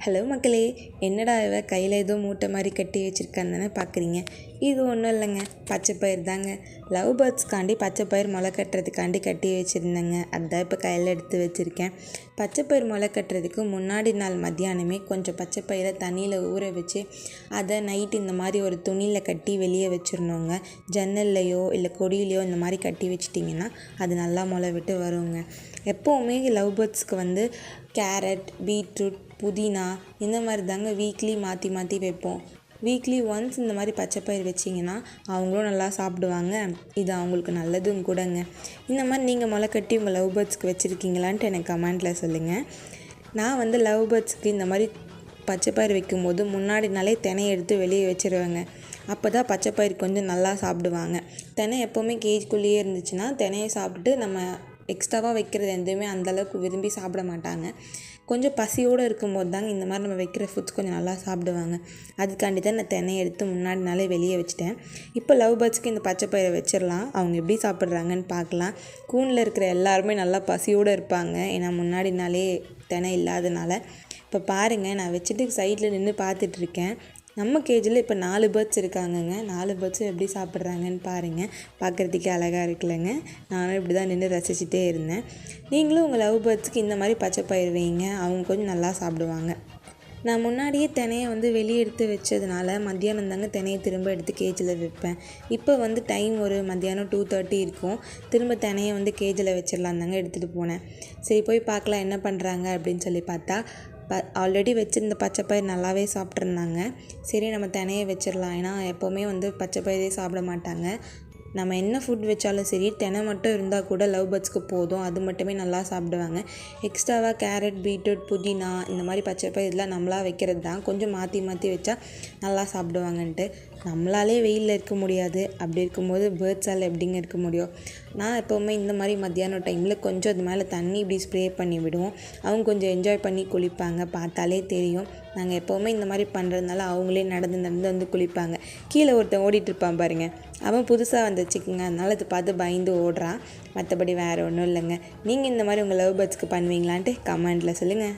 Hello மக்களே, என்னடா இவ கையில் ஏதோ மூட்டை மாதிரி கட்டி வச்சுருக்கான்னு தானே பார்க்குறீங்க. இது ஒன்றும் இல்லைங்க, பச்சைப்பயிர் தாங்க. லவ் பேர்ட்ஸ்க்காண்டி பச்சைப்பயிர் முளை கட்டுறதுக்காண்டி கட்டி வச்சுருந்தேங்க. அதுதான் இப்போ கையில் எடுத்து வச்சுருக்கேன். பச்சைப்பயிர் முளை கட்டுறதுக்கு முன்னாடி நாள் மத்தியானமே கொஞ்சம் பச்சைப்பயிரை தண்ணியில் ஊற வச்சு அதை நைட்டு இந்த மாதிரி ஒரு துணியில் கட்டி வெளியே வச்சிடணுங்க. ஜன்னல்லையோ இல்லை கொடியிலையோ இந்த மாதிரி கட்டி வச்சிட்டிங்கன்னா அது நல்லா முளை விட்டு வருங்க. எப்போவுமே லவ் பேர்ட்ஸ்க்கு கேரட், பீட்ரூட், புதினா இந்த மாதிரி தாங்க வீக்லி மாற்றி மாற்றி வைப்போம். வீக்லி ஒன்ஸ் இந்த மாதிரி பச்சைப்பயிர் வச்சிங்கன்னா அவங்களும் நல்லா சாப்பிடுவாங்க. இது அவங்களுக்கு நல்லதும் கூடங்க. இந்த மாதிரி நீங்கள் முளை கட்டி உங்கள் லவ் பேர்ட்ஸ்க்கு வச்சுருக்கீங்களான்ட்டு எனக்கு கமெண்ட்டில் சொல்லுங்கள். நான் லவ் பேர்ட்ஸ்க்கு இந்த மாதிரி பச்சைப்பயிர் வைக்கும்போது முன்னாடி நாளே தினையை எடுத்து வெளியே வச்சுருவேங்க. அப்போ தான் பச்சைப்பயிர் கொஞ்சம் நல்லா சாப்பிடுவாங்க. தினை எப்போவுமே கேஜ்குள்ளேயே இருந்துச்சுன்னா தினையை சாப்பிட்டுட்டு நம்ம எக்ஸ்ட்ராவாக வைக்கிறது எதுவுமே அந்தளவுக்கு விரும்பி சாப்பிட மாட்டாங்க. கொஞ்சம் பசியோடு இருக்கும்போது தாங்க இந்த மாதிரி நம்ம வைக்கிற ஃபுட்ஸ் கொஞ்சம் நல்லா சாப்பிடுவாங்க. அதுக்காண்டி தான் நான் தினையை எடுத்து முன்னாடி நாளே வெளியே வச்சுட்டேன். இப்போ லவ் பேர்ட்ஸ்க்கு இந்த பச்சைப்பயிரை வச்சிடலாம். அவங்க எப்படி சாப்பிட்றாங்கன்னு பார்க்கலாம். கூண்டில் இருக்கிற எல்லாருமே நல்லா பசியோடு இருப்பாங்க, ஏன்னா முன்னாடி நாளே தினை இல்லாதனால. இப்போ பாருங்கள், நான் வச்சுட்டு சைடில் நின்று பார்த்துட்ருக்கேன். நம்ம கேஜில் இப்போ 4 பேர்ட்ஸ் இருக்காங்கங்க. 4 பேர்ட்ஸும் எப்படி சாப்பிட்றாங்கன்னு பாருங்கள். பார்க்குறதுக்கே அழகாக இருக்குல்லங்க. நானும் இப்படி தான் நின்று ரசிச்சுட்டே இருந்தேன். நீங்களும் உங்கள் லவ் பேர்ட்ஸ்க்கு இந்த மாதிரி பச்சைப்பயிர் வைங்க, அவங்க கொஞ்சம் நல்லா சாப்பிடுவாங்க. நான் முன்னாடியே தினையை வெளியே எடுத்து வச்சதுனால மத்தியானம் தாங்க தினையை திரும்ப எடுத்து கேஜில் வைப்பேன். இப்போ டைம் ஒரு மத்தியானம் 2:30 இருக்கும். திரும்ப தினையை கேஜில் வச்சிடலாம் தாங்க எடுத்துகிட்டு போனேன். சரி போய் பார்க்கலாம் என்ன பண்ணுறாங்க அப்படின்னு சொல்லி பார்த்தா ஆல்ரெடி வச்சுருந்த பச்சைப்பயிர் நல்லாவே சாப்பிட்ருந்தாங்க. சரி நம்ம தினையை வச்சிடலாம், ஏன்னா எப்போவுமே பச்சைப்பயிரே சாப்பிட மாட்டாங்க. நம்ம என்ன ஃபுட் வச்சாலும் சரி தினை மட்டும் இருந்தால் கூட லவ் பேர்ட்ஸ்க்கு போதும், அது மட்டுமே நல்லா சாப்பிடுவாங்க. எக்ஸ்ட்ராவாக கேரட், பீட்ரூட், புதினா இந்த மாதிரி பச்சைப்பயிரெலாம் நம்மளாக வைக்கிறது தான். கொஞ்சம் மாற்றி மாற்றி வச்சா நல்லா சாப்பிடுவாங்கன்ட்டு. நம்மளாலே வெயிலில் இருக்க முடியாது, அப்படி இருக்கும்போது பேர்ட்ஸால் எப்படிங்க இருக்க முடியும். நான் எப்போவுமே இந்த மாதிரி மத்தியானம் டைமில் கொஞ்சம் அது மேலே தண்ணி இப்படி ஸ்ப்ரே பண்ணி விடுவோம். அவங்க கொஞ்சம் என்ஜாய் பண்ணி குளிப்பாங்க, பார்த்தாலே தெரியும். நாங்கள் எப்போவுமே இந்த மாதிரி பண்ணுறதுனால அவங்களே நடந்து நடந்து குளிப்பாங்க. கீழே ஒருத்தன் ஓடிட்டுருப்பான் பாருங்கள், அவன் புதுசாக வந்துச்சுக்குங்க, அதனால் அதை பார்த்து பயந்து ஓடுறான். மற்றபடி வேறு ஒன்றும் இல்லைங்க. நீங்கள் இந்த மாதிரி உங்கள் லவ் பேர்ட்ஸ்க்கு பண்ணுவீங்களான்ட்டு கமெண்ட்டில் சொல்லுங்கள்.